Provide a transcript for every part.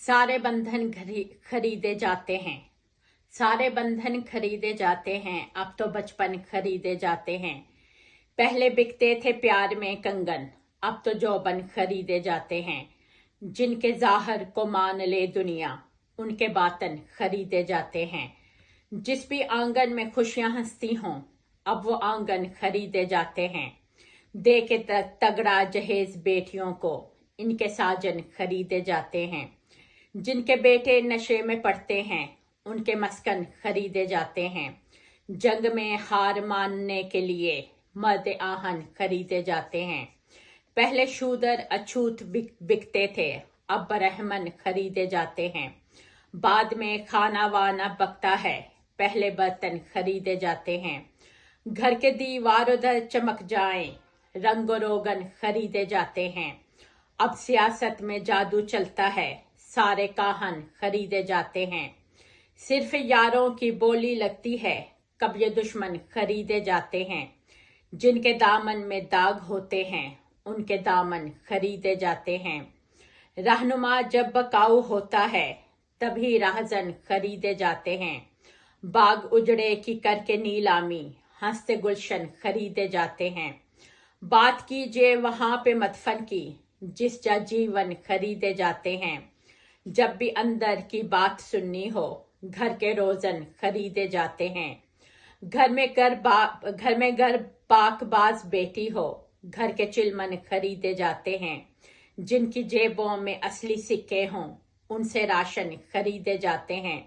सारे बंधन खरीदे जाते हैं, सारे बंधन खरीदे जाते हैं, अब तो बचपन खरीदे जाते हैं। पहले बिकते थे प्यार में कंगन, अब तो जौबन खरीदे जाते हैं। जिनके ज़ाहर को मान ले दुनिया, उनके बातन खरीदे जाते हैं। जिस भी आंगन में खुशियां हंसती हों, अब वो आंगन खरीदे जाते हैं। दे के तगड़ा जहेज बेटियों को, इनके साजन खरीदे जाते हैं। जिनके बेटे नशे में पड़ते हैं, उनके मस्कन खरीदे जाते हैं। जंग में हार मानने के लिए मर्द आहन खरीदे जाते हैं। पहले शूदर अछूत बिकते थे, अब बरहमन खरीदे जाते हैं। बाद में खाना वाना बकता है, पहले बर्तन खरीदे जाते हैं। घर के दीवार उधर चमक जाएं, रंगो रोगन खरीदे जाते हैं। अब सियासत में जादू चलता है, सारे काहन खरीदे जाते हैं। सिर्फ यारों की बोली लगती है, कब ये दुश्मन खरीदे जाते हैं। जिनके दामन में दाग होते हैं, उनके दामन खरीदे जाते हैं। रहनुमा जब बकाऊ होता है, तभी राहजन खरीदे जाते हैं। बाग उजड़े की करके नीलामी, हंसते गुलशन खरीदे जाते हैं। बात कीजिए वहां पे मदफन की, जिस जा जीवन खरीदे जाते हैं। जब भी अंदर की बात सुननी हो, घर के रोजन खरीदे जाते हैं। घर में घर पाकबाज बेटी हो, घर के चिलमन खरीदे जाते हैं। जिनकी जेबों में असली सिक्के हों, उनसे राशन खरीदे जाते हैं।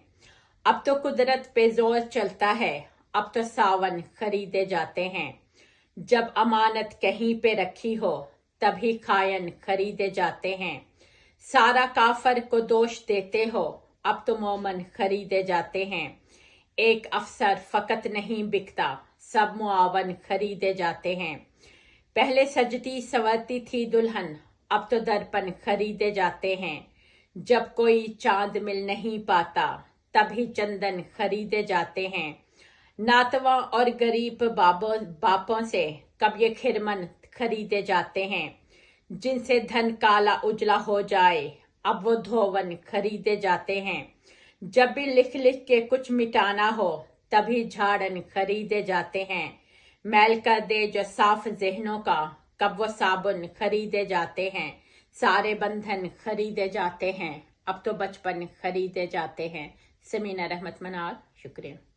अब तो कुदरत पे जोर चलता है, अब तो सावन खरीदे जाते हैं। जब अमानत कहीं पे रखी हो, तभी खायन खरीदे जाते हैं। सारा काफर को दोष देते हो, अब तो मोमन खरीदे जाते हैं। एक अफसर फकत नहीं बिकता, सब मुआवन खरीदे जाते हैं। पहले सजती संवरती थी दुल्हन, अब तो दर्पण खरीदे जाते हैं। जब कोई चांद मिल नहीं पाता, तभी चंदन खरीदे जाते हैं। नातवा और गरीब बापों से कब ये खिरमन खरीदे जाते हैं। जिनसे धन काला उजला हो जाए, अब वो धोवन खरीदे जाते हैं। जब भी लिख लिख के कुछ मिटाना हो, तभी झाड़न खरीदे जाते हैं। मैल कर दे जो साफ ज़हनों का, कब वो साबुन खरीदे जाते हैं। सारे बंधन खरीदे जाते हैं, अब तो बचपन खरीदे जाते हैं। समीना रहमत मनाल, शुक्रिया।